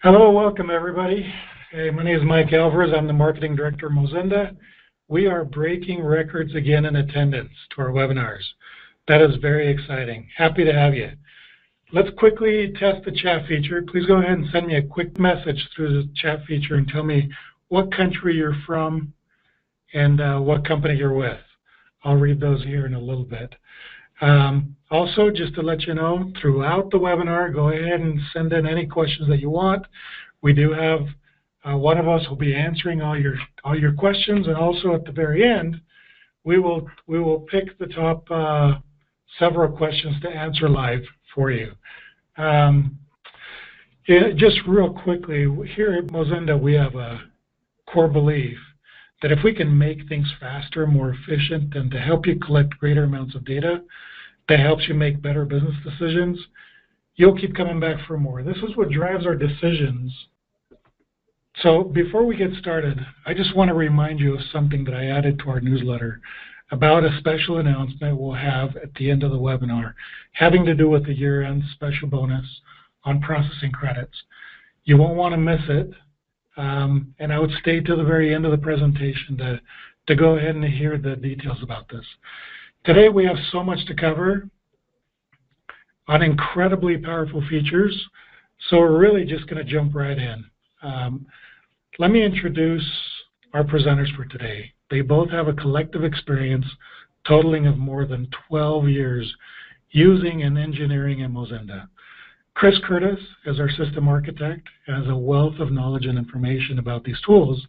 Hello, welcome everybody. Hey, my name is Mike Alvarez. I'm the Marketing Director of Mozenda. We are breaking records again in attendance to our webinars. That is very exciting. Happy to have you. Let's quickly test the chat feature. Please go ahead and send me a quick message through the chat feature and tell me what country you're from and what company you're with. I'll read those here in a little bit. Also, just to let you know, throughout the webinar, go ahead and send in any questions that you want. We do have one of us will be answering all your questions, and also at the very end, we will pick the top several questions to answer live for you. Just real quickly, here at Mozenda, we have a core belief that if we can make things faster, more efficient, and to help you collect greater amounts of data that helps you make better business decisions, you'll keep coming back for more. This is what drives our decisions. So before we get started, I just want to remind you of something that I added to our newsletter about a special announcement we'll have at the end of the webinar, having to do with the year-end special bonus on processing credits. You won't want to miss it. And I would stay to the very end of the presentation to go ahead and hear the details about this. Today we have so much to cover on incredibly powerful features, so we're really just going to jump right in. Let me introduce our presenters for today. They both have a collective experience totaling of more than 12 years using and engineering in Mozenda. Chris Curtis is our system architect and has a wealth of knowledge and information about these tools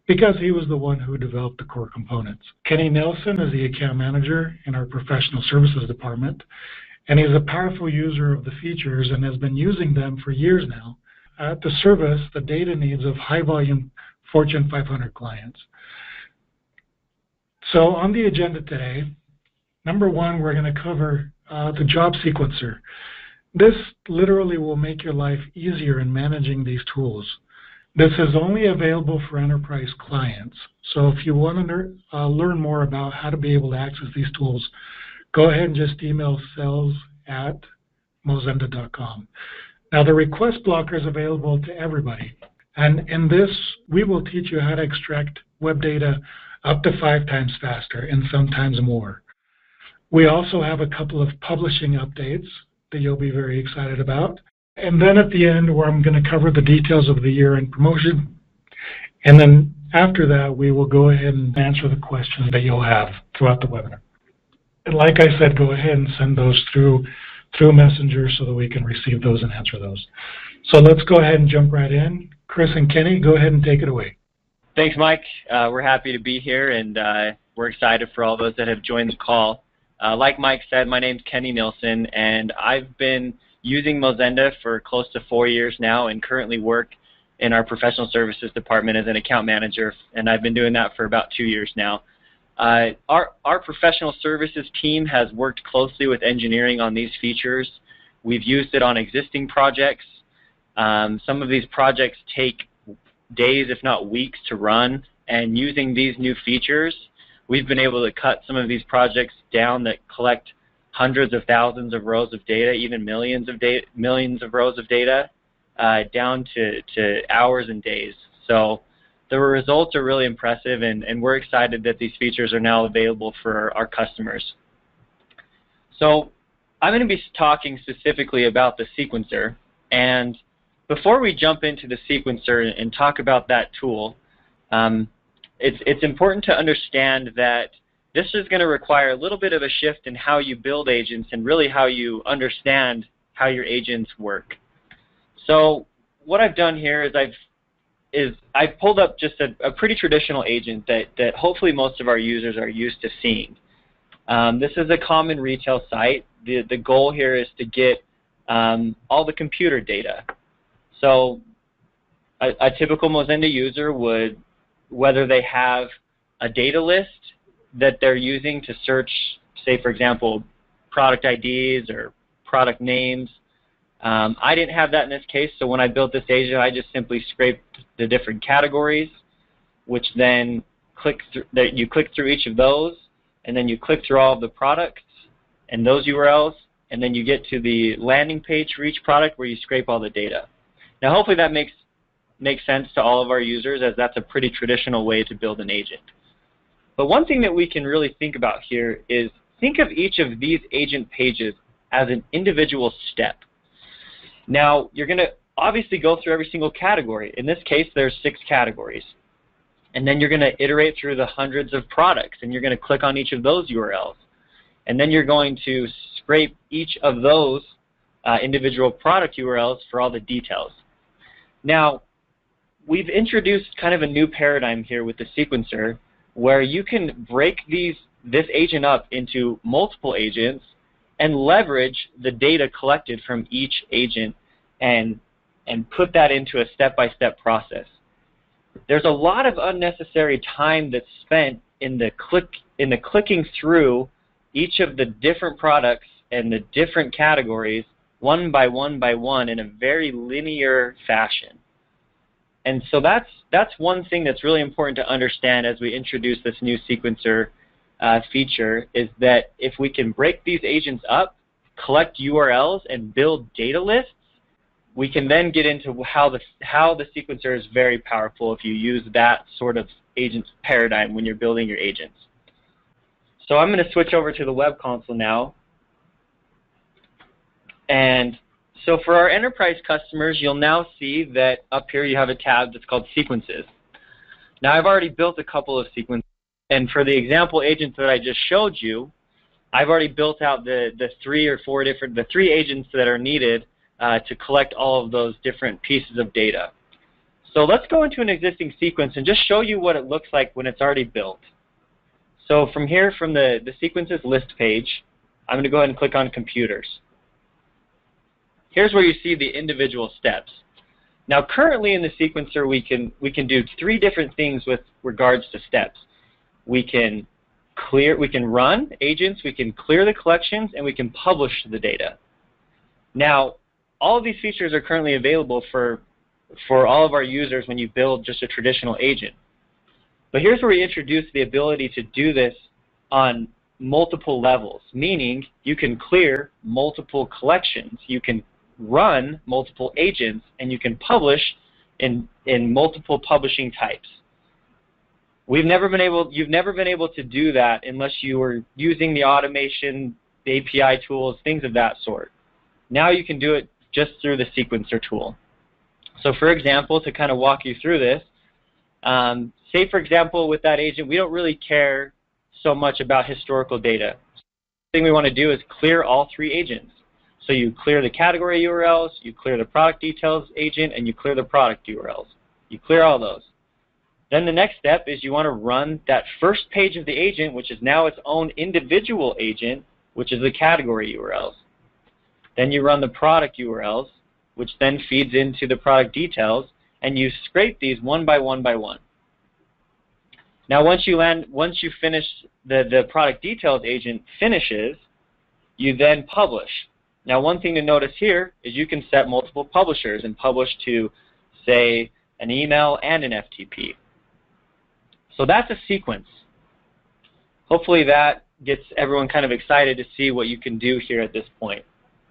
because he was the one who developed the core components. Kenny Nelson is the account manager in our professional services department, and he's a powerful user of the features and has been using them for years now to service the data needs of high-volume Fortune 500 clients. So on the agenda today, number one, we're going to cover the job sequencer. This literally will make your life easier in managing these tools. This is only available for enterprise clients. So if you want to learn more about how to be able to access these tools, go ahead and just email sales@mozenda.com. Now the request blocker is available to everybody. And in this, we will teach you how to extract web data up to 5 times faster and sometimes more. We also have a couple of publishing updates that you'll be very excited about. And then at the end, where I'm going to cover the details of the year-end promotion. And then after that, we will go ahead and answer the questions that you'll have throughout the webinar. And like I said, go ahead and send those through Messenger so that we can receive those and answer those. So let's go ahead and jump right in. Chris and Kenny, go ahead and take it away. Thanks, Mike. We're happy to be here, and we're excited for all those that have joined the call. Like Mike said, my name's Kenny Nelson, and I've been using Mozenda for close to 4 years now and currently work in our professional services department as an account manager, and I've been doing that for about 2 years now. Our professional services team has worked closely with engineering on these features. We've used it on existing projects. Some of these projects take days, if not weeks, to run, and using these new features, we've been able to cut some of these projects down that collect hundreds of thousands of rows of data, even millions of rows of data, down to hours and days. So the results are really impressive, and we're excited that these features are now available for our customers. So I'm going to be talking specifically about the sequencer, and before we jump into the sequencer and talk about that tool, it's important to understand that this is going to require a little bit of a shift in how you build agents and really how you understand how your agents work. So what I've done here is I've pulled up just a pretty traditional agent that hopefully most of our users are used to seeing. This is a common retail site. The goal here is to get all the computer data. So a typical Mozenda user would, whether they have a data list that they're using to search, say for example, product IDs or product names. I didn't have that in this case, so when I built this agent, I just simply scraped the different categories, which then you click through each of those, and then you click through all of the products and those URLs, and then you get to the landing page for each product where you scrape all the data. Now hopefully that makes sense to all of our users, as that's a pretty traditional way to build an agent. But one thing that we can really think about here is think of each of these agent pages as an individual step. Now you're going to obviously go through every single category. In this case there's 6 categories. And then you're going to iterate through the hundreds of products, and you're going to click on each of those URLs. And then you're going to scrape each of those individual product URLs for all the details. Now, we've introduced kind of a new paradigm here with the sequencer, where you can break this agent up into multiple agents and leverage the data collected from each agent and put that into a step-by-step process. There's a lot of unnecessary time that's spent in the clicking through each of the different products and the different categories one by one in a very linear fashion. And so that's one thing that's really important to understand as we introduce this new sequencer feature, is that if we can break these agents up, collect URLs, and build data lists, we can then get into how the sequencer is very powerful if you use that sort of agent paradigm when you're building your agents. So I'm going to switch over to the web console now. And so for our enterprise customers, you'll now see that up here you have a tab that's called Sequences. Now I've already built a couple of sequences, and for the example agents that I just showed you, I've already built out the 3 agents that are needed to collect all of those different pieces of data. So let's go into an existing sequence and just show you what it looks like when it's already built. So from here, from the sequences list page, I'm going to go ahead and click on computers. Here's where you see the individual steps. Now currently in the sequencer we can do 3 different things with regards to steps. We can run agents, we can clear the collections, and we can publish the data. Now all of these features are currently available for all of our users when you build just a traditional agent. But here's where we introduce the ability to do this on multiple levels, meaning you can clear multiple collections, you can run multiple agents, and you can publish in multiple publishing types. You've never been able to do that unless you were using the automation, the API tools, things of that sort. Now you can do it just through the sequencer tool. So for example, to kind of walk you through this, say for example with that agent we don't really care so much about historical data. The thing we want to do is clear all 3 agents. So you clear the category URLs, you clear the product details agent, and you clear the product URLs. You clear all those. Then the next step is you want to run that first page of the agent, which is now its own individual agent, which is the category URLs. Then you run the product URLs, which then feeds into the product details, and you scrape these one by one by one. Now once you finish the product details agent finishes, you then publish. Now one thing to notice here is you can set multiple publishers and publish to, say, an email and an FTP. So that's a sequence. Hopefully that gets everyone kind of excited to see what you can do here at this point.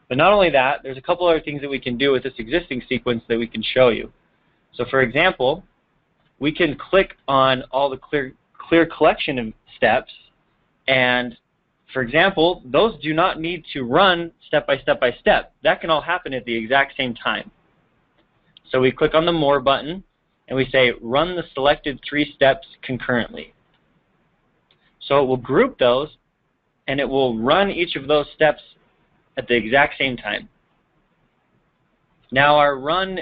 But not only that, there's a couple other things that we can do with this existing sequence that we can show you. So for example, we can click on all the clear collection of steps, and for example, those do not need to run step by step by step. That can all happen at the exact same time. So we click on the More button and we say run the selected 3 steps concurrently. So it will group those and it will run each of those steps at the exact same time. Now our run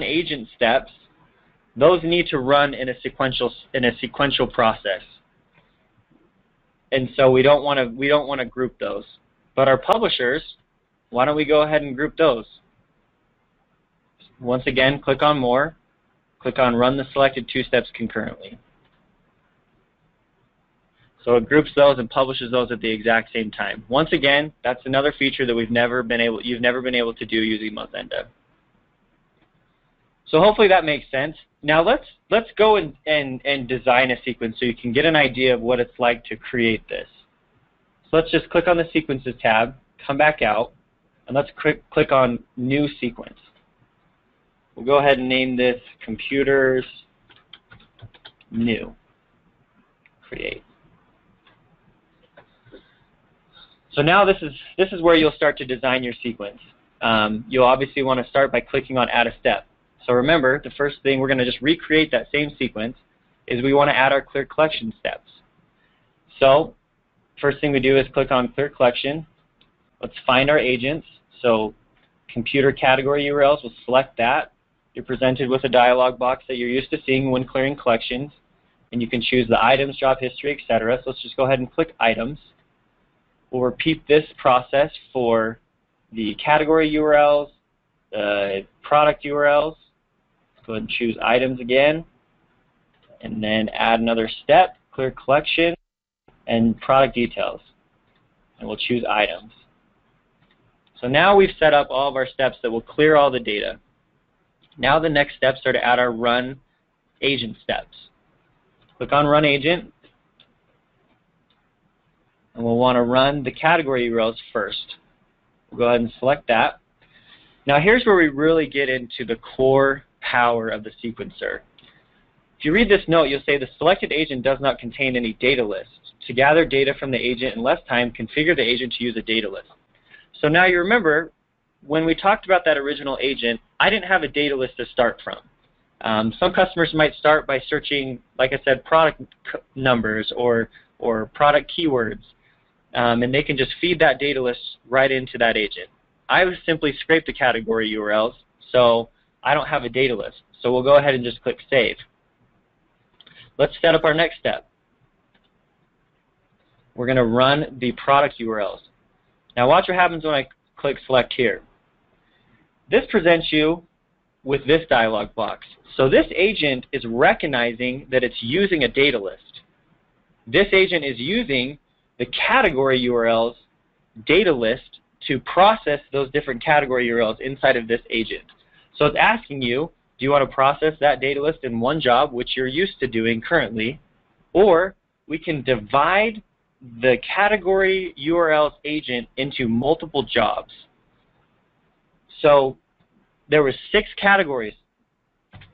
agent steps, those need to run in a sequential process. And so we don't want to group those. But our publishers, why don't we go ahead and group those? Once again, click on More, click on Run the selected 2 steps concurrently. So it groups those and publishes those at the exact same time. Once again, that's another feature that you've never been able to do using Mozenda. So hopefully that makes sense. Now let's go and design a sequence so you can get an idea of what it's like to create this. So let's just click on the Sequences tab, come back out, and let's click on New Sequence. We'll go ahead and name this computers new. Create. So now this is where you'll start to design your sequence. You'll obviously want to start by clicking on Add a Step. So remember, the first thing, we're going to just recreate that same sequence, is we want to add our clear collection steps. So first thing we do is click on Clear Collection. Let's find our agents. So computer category URLs, we'll select that. You're presented with a dialog box that you're used to seeing when clearing collections. And you can choose the items, job history, etc. So let's just go ahead and click Items. We'll repeat this process for the category URLs, the product URLs. Let's go ahead and choose Items again. And then add another step, Clear Collection, and Product Details. And we'll choose Items. So now we've set up all of our steps that will clear all the data. Now the next steps are to add our Run Agent steps. Click on Run Agent. And we'll want to run the category URLs first. We'll go ahead and select that. Now here's where we really get into the core power of the sequencer. If you read this note, you'll say the selected agent does not contain any data list. To gather data from the agent in less time, configure the agent to use a data list. So now you remember, when we talked about that original agent, I didn't have a data list to start from. Some customers might start by searching, like I said, product numbers or product keywords, and they can just feed that data list right into that agent. I would simply scrape the category URLs, so I don't have a data list. So we'll go ahead and just click Save. Let's set up our next step. We're going to run the product URLs. Now watch what happens when I click Select here. This presents you with this dialog box. So this agent is recognizing that it's using a data list. This agent is using the category URLs data list to process those different category URLs inside of this agent. So it's asking you, do you want to process that data list in one job, which you're used to doing currently, or we can divide the category URLs agent into multiple jobs. So there were 6 categories.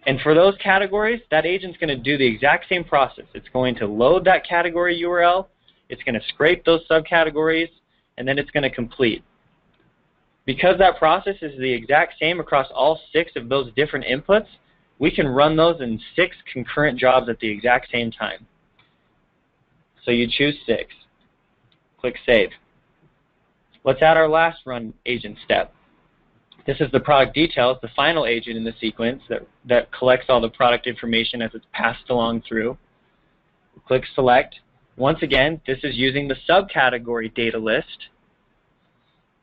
And for those categories, that agent's going to do the exact same process. It's going to load that category URL, it's going to scrape those subcategories, and then it's going to complete. Because that process is the exact same across all 6 of those different inputs, we can run those in 6 concurrent jobs at the exact same time. So you choose 6. Click Save. Let's add our last Run Agent step. This is the product details, the final agent in the sequence that collects all the product information as it's passed along through. Click Select. Once again, this is using the subcategory data list,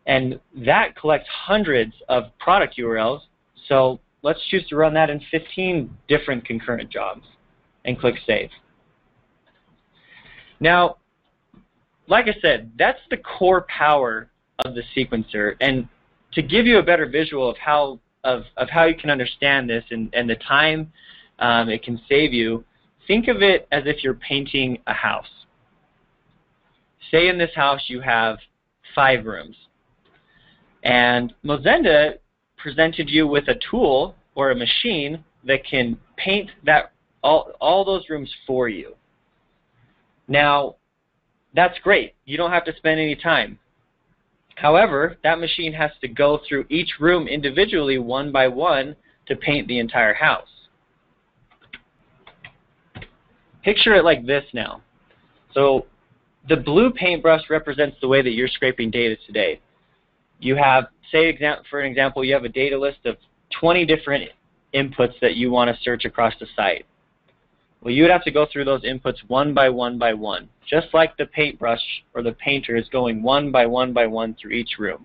and that collects hundreds of product URLs. So let's choose to run that in 15 different concurrent jobs, and click Save. Now, like I said, that's the core power of the sequencer. And to give you a better visual of how you can understand this and the time it can save you, think of it as if you're painting a house. Say in this house you have 5 rooms. And Mozenda presented you with a tool or a machine that can paint all those rooms for you. Now, that's great. You don't have to spend any time. However, that machine has to go through each room individually, one by one, to paint the entire house. Picture it like this now. So the blue paintbrush represents the way that you're scraping data today. You have, say for an example, you have a data list of 20 different inputs that you want to search across the site. Well, you would have to go through those inputs one by one, just like the paintbrush or the painter is going one by one through each room.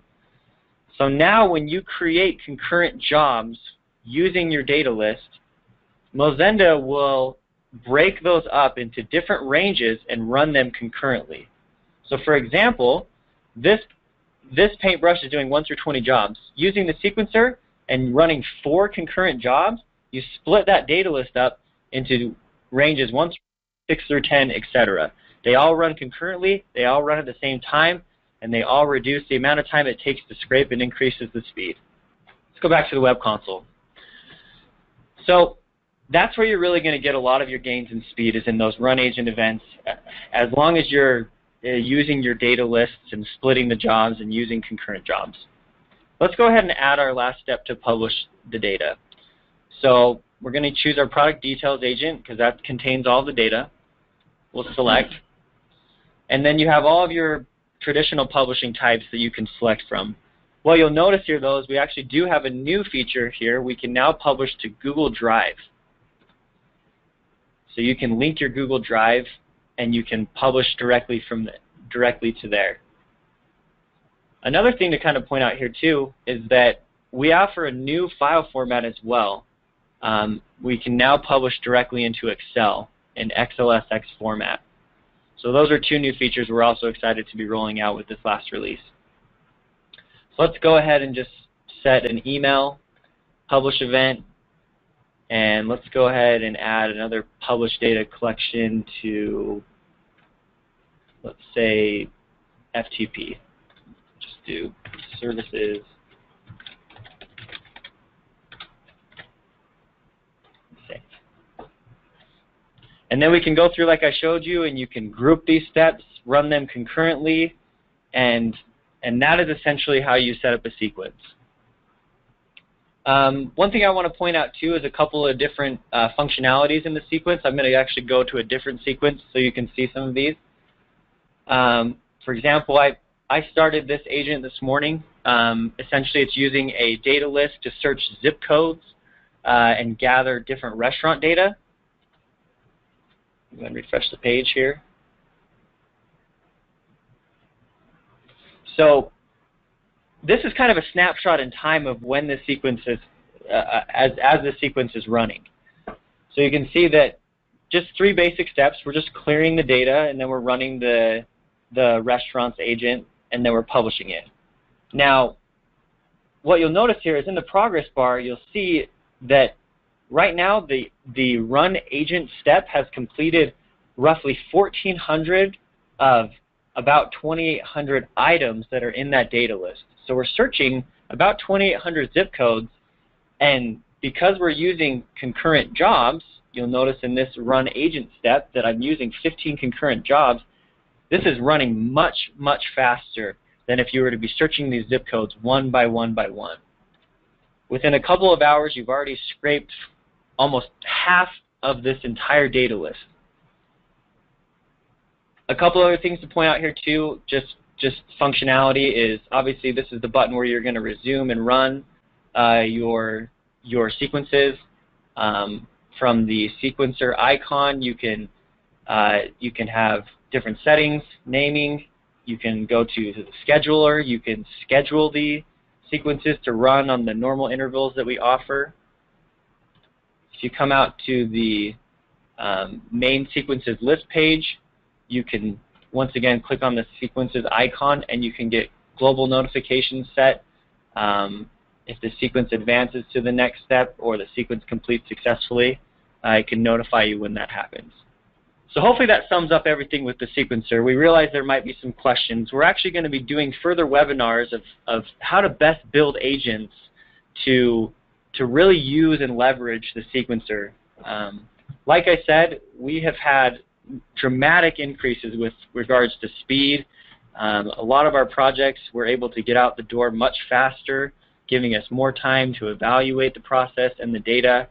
So now when you create concurrent jobs using your data list, Mozenda will break those up into different ranges and run them concurrently. So for example, this paintbrush is doing 1 through 20 jobs. Using the sequencer and running 4 concurrent jobs, you split that data list up into ranges 1 through 6 through 10, etc. They all run concurrently, they all run at the same time, and they all reduce the amount of time it takes to scrape and increases the speed. Let's go back to the web console. So that's where you're really going to get a lot of your gains in speed, is in those run agent events. As long as you're using your data lists and splitting the jobs and using concurrent jobs. Let's go ahead and add our last step to publish the data. So we're going to choose our product details agent because that contains all the data. We'll select. And then you have all of your traditional publishing types that you can select from. What you'll notice here, though, is we actually do have a new feature here. We can now publish to Google Drive. So you can link your Google Drive and you can publish directly to there. Another thing to kind of point out here too is that we offer a new file format as well. We can now publish directly into Excel in XLSX format. So those are two new features we're also excited to be rolling out with this last release. So let's go ahead and just set an email, publish event, and let's go ahead and add another publish data collection to, let's say, FTP. Just do services. Save. And then we can go through like I showed you, and you can group these steps, run them concurrently, and that is essentially how you set up a sequence. One thing I want to point out too is a couple of different functionalities in the sequence. I'm going to actually go to a different sequence so you can see some of these. For example, I started this agent this morning. Essentially, it's using a data list to search zip codes and gather different restaurant data. I'm going to refresh the page here. So this is kind of a snapshot in time of when the sequence is, as the sequence is running. So you can see that just 3 basic steps. We're just clearing the data, and then we're running the restaurant's agent, and then we're publishing it. Now, what you'll notice here is in the progress bar, you'll see that right now the run agent step has completed roughly 1,400 of about 2,800 items that are in that data list. So we're searching about 2,800 zip codes, and because we're using concurrent jobs, you'll notice in this run agent step that I'm using 15 concurrent jobs. This is running much, much faster than if you were to be searching these zip codes one by one by one. Within a couple of hours, you've already scraped almost half of this entire data list. A couple other things to point out here too, just functionality is, obviously this is the button where you're going to resume and run your sequences. From the sequencer icon, you can have different settings, naming. You can go to the scheduler. You can schedule the sequences to run on the normal intervals that we offer. If you come out to the main sequences list page, you can once again click on the sequences icon, and you can get global notifications set. If the sequence advances to the next step or the sequence completes successfully, it can notify you when that happens. So hopefully that sums up everything with the sequencer. We realize there might be some questions. We're actually going to be doing further webinars of how to best build agents to really use and leverage the sequencer. Like I said, we have had dramatic increases with regards to speed. A lot of our projects we're able to get out the door much faster, giving us more time to evaluate the process and the data.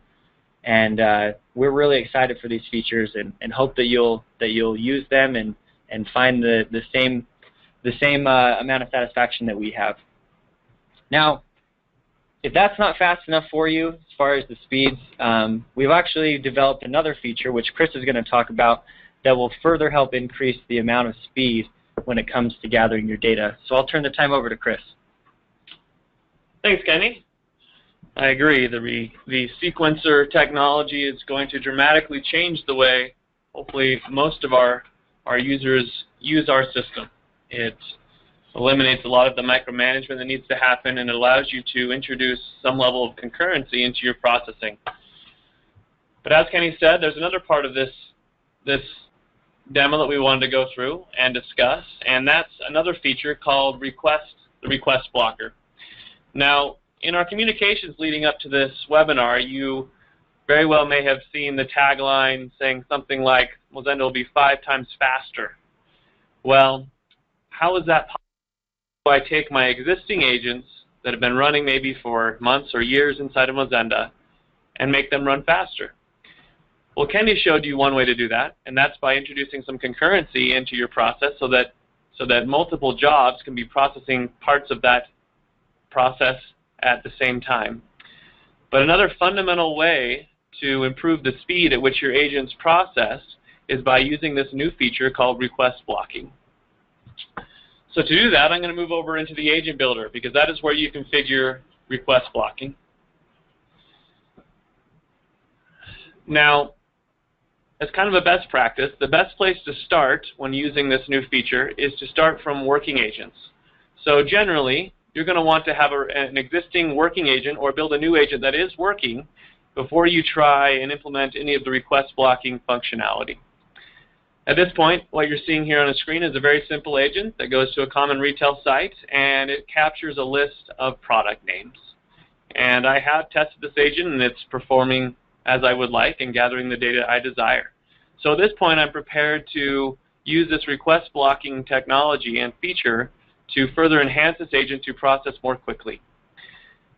And we're really excited for these features, and hope that you'll use them and find the same amount of satisfaction that we have. Now, if that's not fast enough for you as far as the speeds, we've actually developed another feature, which Chris is going to talk about, that will further help increase the amount of speed when it comes to gathering your data. So I'll turn the time over to Chris. Thanks, Kenny. I agree. The sequencer technology is going to dramatically change the way, hopefully, most of our users use our system. It eliminates a lot of the micromanagement that needs to happen, and it allows you to introduce some level of concurrency into your processing. But as Kenny said, there's another part of this demo that we wanted to go through and discuss, and that's another feature called the request blocker. Now, in our communications leading up to this webinar, you very well may have seen the tagline saying something like, Mozenda will be 5 times faster. Well, how is that possible? I take my existing agents that have been running maybe for months or years inside of Mozenda and make them run faster. Well, Kenny showed you one way to do that, and that's by introducing some concurrency into your process so that multiple jobs can be processing parts of that process at the same time. But another fundamental way to improve the speed at which your agents process is by using this new feature called request blocking. So to do that, I'm going to move over into the agent builder because that is where you configure request blocking. Now, as kind of a best practice, the best place to start when using this new feature is to start from working agents. So generally, you're going to want to have an existing working agent or build a new agent that is working before you try and implement any of the request blocking functionality. At this point, what you're seeing here on the screen is a very simple agent that goes to a common retail site, and it captures a list of product names. And I have tested this agent, and it's performing as I would like and gathering the data I desire. So at this point, I'm prepared to use this request blocking technology and feature to further enhance this agent to process more quickly.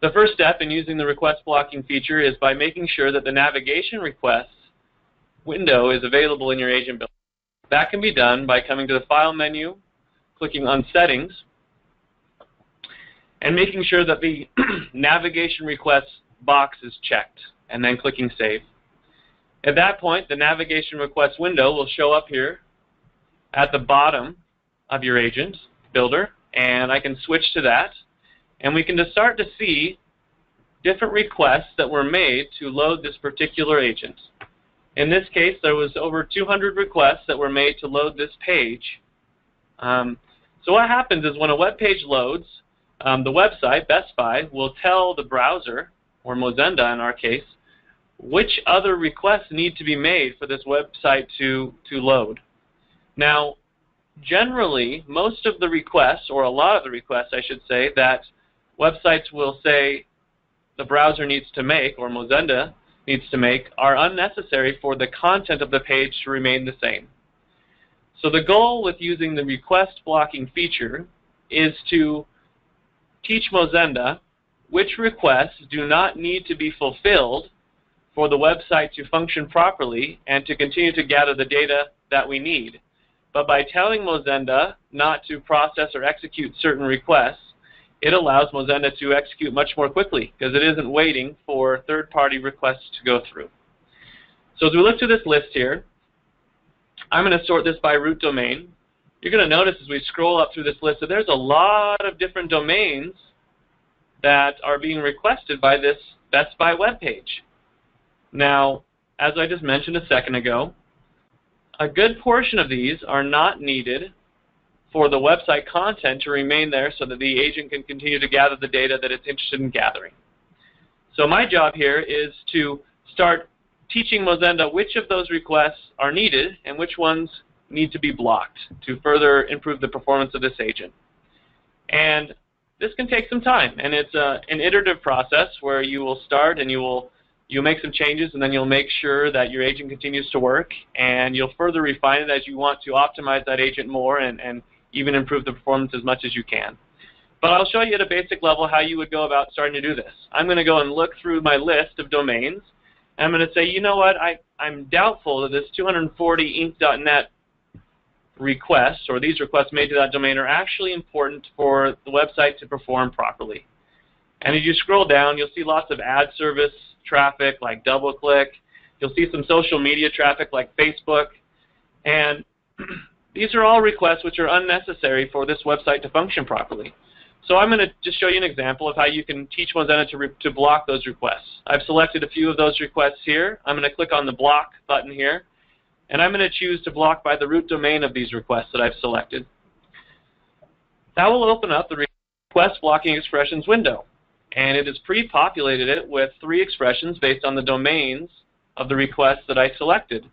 The first step in using the request blocking feature is by making sure that the navigation requests window is available in your agent builder. That can be done by coming to the File menu, clicking on Settings, and making sure that the navigation requests box is checked, and then clicking Save. At that point, the navigation request window will show up here at the bottom of your agent builder, and I can switch to that, and we can just start to see different requests that were made to load this particular agent. In this case, there was over 200 requests that were made to load this page. So what happens is when a web page loads, the website, Best Buy, will tell the browser, or Mozenda in our case, which other requests need to be made for this website to load. Now, generally, most of the requests, or a lot of the requests, I should say, that websites will say the browser needs to make, or Mozenda needs to make, are unnecessary for the content of the page to remain the same. So the goal with using the request blocking feature is to teach Mozenda which requests do not need to be fulfilled for the website to function properly and to continue to gather the data that we need. But by telling Mozenda not to process or execute certain requests, it allows Mozenda to execute much more quickly because it isn't waiting for third-party requests to go through. So as we look to this list here, I'm going to sort this by root domain. You're going to notice as we scroll up through this list that there's a lot of different domains that are being requested by this Best Buy web page. Now, as I just mentioned a second ago, a good portion of these are not needed for the website content to remain there so that the agent can continue to gather the data that it's interested in gathering. So my job here is to start teaching Mozenda which of those requests are needed and which ones need to be blocked to further improve the performance of this agent. And this can take some time, and it's an iterative process where you will start and you'll make some changes, and then you'll make sure that your agent continues to work, and you'll further refine it as you want to optimize that agent more and even improve the performance as much as you can. But I'll show you at a basic level how you would go about starting to do this. I'm going to go and look through my list of domains, and I'm going to say, you know what, I'm doubtful that this 240inc.net requests, or these requests made to that domain, are actually important for the website to perform properly. And as you scroll down, you'll see lots of ad service traffic like DoubleClick. You'll see some social media traffic like Facebook. And these are all requests which are unnecessary for this website to function properly. So I'm going to just show you an example of how you can teach Mozenda to block those requests. I've selected a few of those requests here. I'm going to click on the block button here, and I'm going to choose to block by the root domain of these requests that I've selected. That will open up the request blocking expressions window, and it has pre-populated it with 3 expressions based on the domains of the requests that I selected.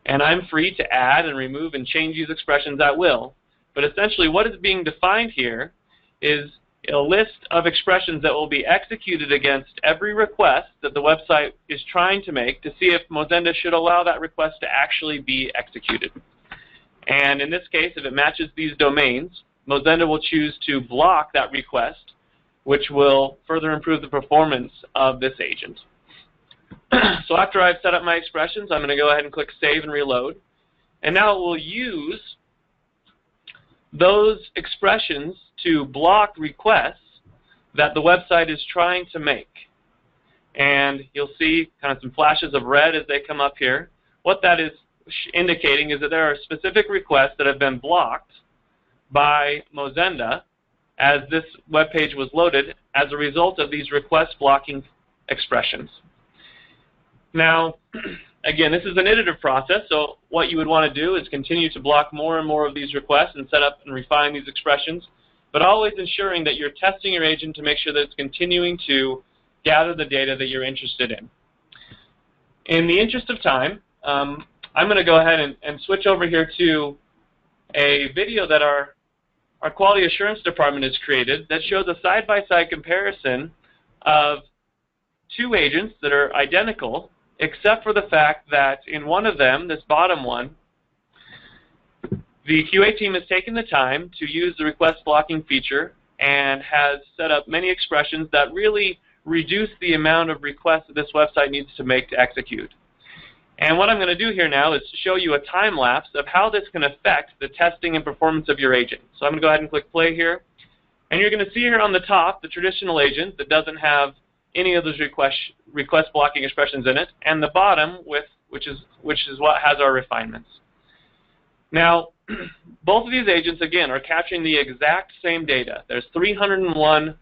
And I'm free to add and remove and change these expressions at will. But essentially what is being defined here is a list of expressions that will be executed against every request that the website is trying to make to see if Mozenda should allow that request to actually be executed. And in this case, if it matches these domains, Mozenda will choose to block that request, which will further improve the performance of this agent. So after I've set up my expressions, I'm going to go ahead and click Save and Reload. And now it will use those expressions to block requests that the website is trying to make. And you'll see kind of some flashes of red as they come up here. What that is indicating is that there are specific requests that have been blocked by Mozenda as this web page was loaded as a result of these request blocking expressions. Now, again, this is an iterative process, so what you would want to do is continue to block more and more of these requests and set up and refine these expressions, but always ensuring that you're testing your agent to make sure that it's continuing to gather the data that you're interested in. In the interest of time, I'm going to go ahead and switch over here to a video that our quality assurance department has created that shows a side-by-side comparison of two agents that are identical, except for the fact that in one of them, this bottom one, the QA team has taken the time to use the request blocking feature and has set up many expressions that really reduce the amount of requests that this website needs to make to execute. And what I'm going to do here now is show you a time lapse of how this can affect the testing and performance of your agent. So I'm going to go ahead and click play here. And you're going to see here on the top the traditional agent that doesn't have any of those request blocking expressions in it, and the bottom which is what has our refinements. Now, both of these agents, again, are capturing the exact same data. There's 301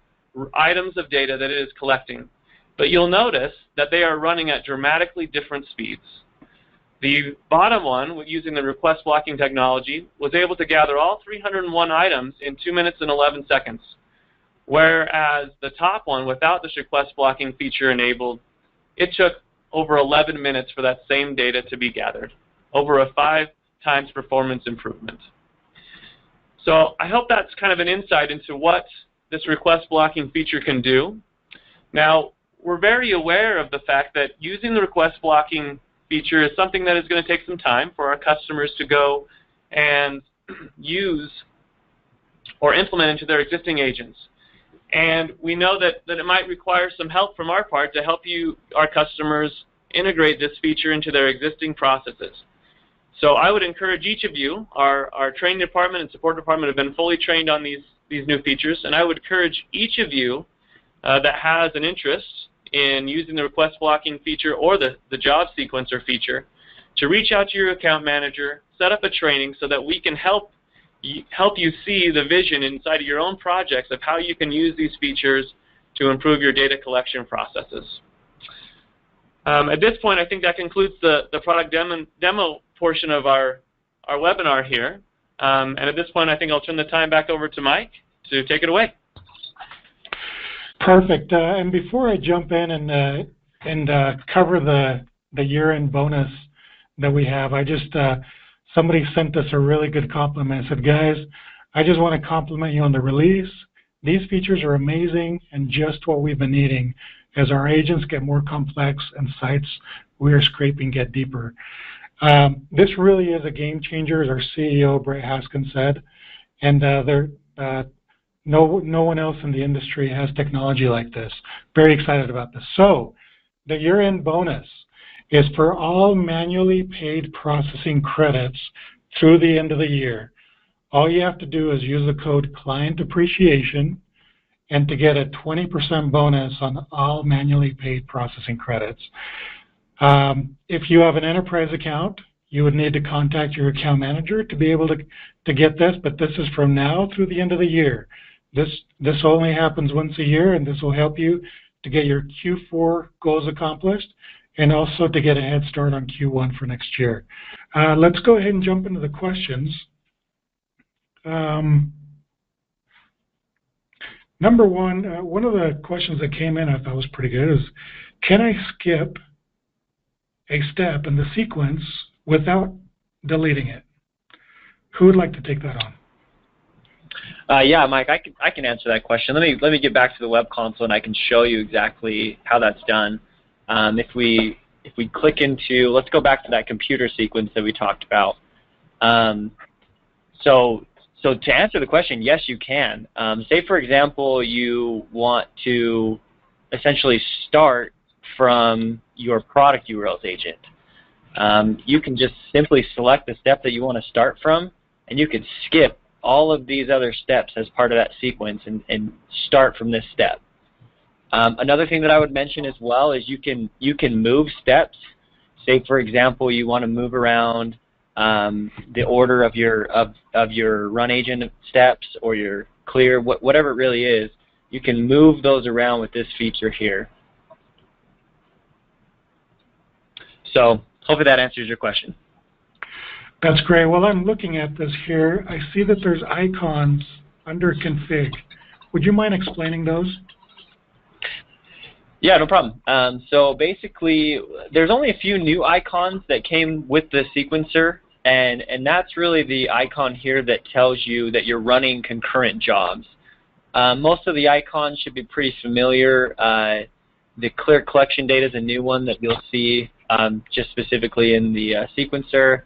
items of data that it is collecting. But you'll notice that they are running at dramatically different speeds. The bottom one, using the request blocking technology, was able to gather all 301 items in 2 minutes and 11 seconds. Whereas the top one, without this request blocking feature enabled, it took over 11 minutes for that same data to be gathered, over a 5 times performance improvement. So I hope that's kind of an insight into what this request blocking feature can do. Now, we're very aware of the fact that using the request blocking feature is something that is going to take some time for our customers to go and use or implement into their existing agents. And we know that it might require some help from our part to help you, our customers, integrate this feature into their existing processes. So I would encourage each of you, our training department and support department have been fully trained on these new features, and I would encourage each of you that has an interest in using the request blocking feature or the job sequencer feature to reach out to your account manager, set up a training so that we can help you see the vision inside of your own projects of how you can use these features to improve your data collection processes. At this point, I think that concludes the product demo portion of our webinar here. And at this point, I think I'll turn the time back over to Mike to take it away. Perfect. And before I jump in and cover the year-end bonus that we have, I just somebody sent us a really good compliment. I said, guys, I just want to compliment you on the release. These features are amazing and just what we've been needing. As our agents get more complex and sites we are scraping get deeper. This really is a game changer, as our CEO, Brett Haskins, said. And no one else in the industry has technology like this. Very excited about this. So the year-end bonus is for all manually paid processing credits through the end of the year. All you have to do is use the code Client Appreciation and to get a 20% bonus on all manually paid processing credits. If you have an enterprise account, you would need to contact your account manager to be able to get this, but this is from now through the end of the year. This only happens once a year, and this will help you to get your Q4 goals accomplished and also to get a head start on Q1 for next year. Let's go ahead and jump into the questions. Number one of the questions that came in I thought was pretty good is, can I skip a step in the sequence without deleting it? Who would like to take that Yeah, Mike, I can answer that question. Let me get back to the web console and I can show you exactly how that's done. If we click into, let's go back to that computer sequence that we talked about. So to answer the question, yes, you can. Say, for example, you want to essentially start from your product URLs agent. You can just simply select the step that you want to start from, and you could skip all of these other steps as part of that sequence and start from this step. Another thing that I would mention as well is you can move steps. Say, for example, you want to move around the order of your run agent steps or your clear, whatever it really is. You can move those around with this feature here. So hopefully that answers your question. That's great. Well, I'm looking at this here. I see that there's icons under config. Would you mind explaining those? Yeah, no problem. So basically, there's only a few new icons that came with the sequencer, and that's really the icon here that tells you that you're running concurrent jobs. Most of the icons should be pretty familiar. The clear collection data is a new one that you'll see just specifically in the sequencer.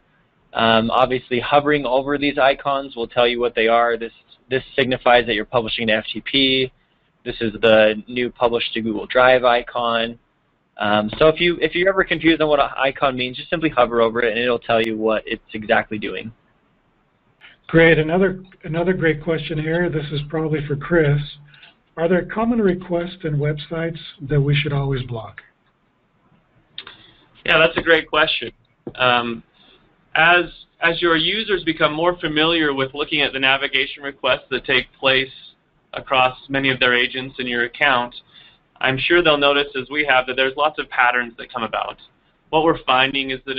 Obviously, hovering over these icons will tell you what they are. This signifies that you're publishing to FTP. This is the new publish to Google Drive icon. So if you're ever confused on what an icon means, just simply hover over it and it'll tell you what it's exactly doing. Great. Another great question here. This is probably for Chris. Are there common requests in websites that we should always block? Yeah, that's a great question. As your users become more familiar with looking at the navigation requests that take place across many of their agents in your account, I'm sure they'll notice, as we have, that there's lots of patterns that come about. What we're finding is that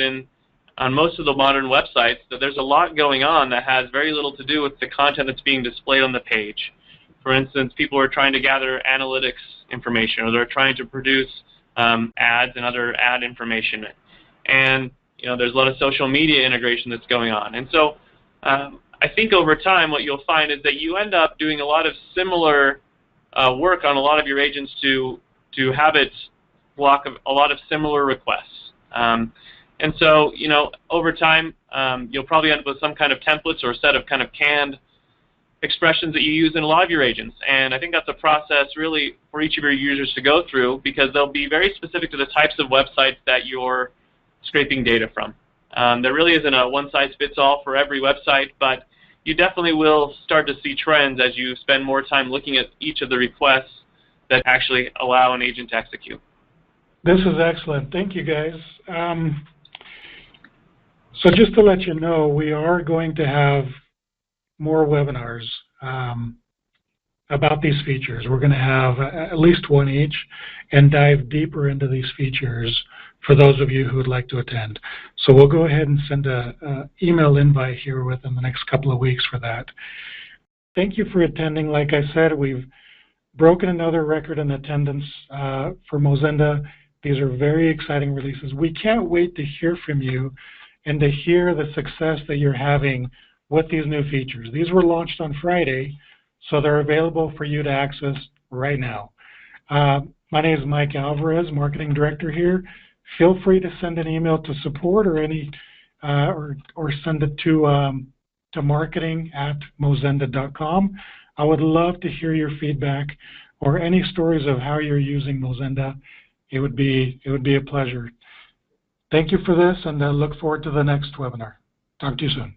on most of the modern websites, that there's a lot going on that has very little to do with the content that's being displayed on the page. For instance, people are trying to gather analytics information, or they're trying to produce ads and other ad information. And there's a lot of social media integration that's going on. And so I think over time what you'll find is that you end up doing a lot of similar work on a lot of your agents to have it block a lot of similar requests. And so, over time, you'll probably end up with some kind of templates or a set of kind of canned expressions that you use in a lot of your agents. And I think that's a process really for each of your users to go through, because they'll be very specific to the types of websites that you're scraping data from. There really isn't a one-size-fits-all for every website, but you definitely will start to see trends as you spend more time looking at each of the requests that actually allow an agent to execute. This is excellent. Thank you, guys. So just to let you know, we are going to have more webinars about these features. We're going to have at least one each and dive deeper into these features for those of you who would like to attend. So we'll go ahead and send an email invite here within the next couple of weeks for that. Thank you for attending. Like I said, we've broken another record in attendance for Mozenda. These are very exciting releases. We can't wait to hear from you and to hear the success that you're having with these new features. These were launched on Friday, so they're available for you to access right now. My name is Mike Alvarez, Marketing Director here. Feel free to send an email to support or or send it to marketing@mozenda.com. I would love to hear your feedback or any stories of how you're using Mozenda. It would be a pleasure. Thank you for this, and I look forward to the next webinar. Talk to you soon.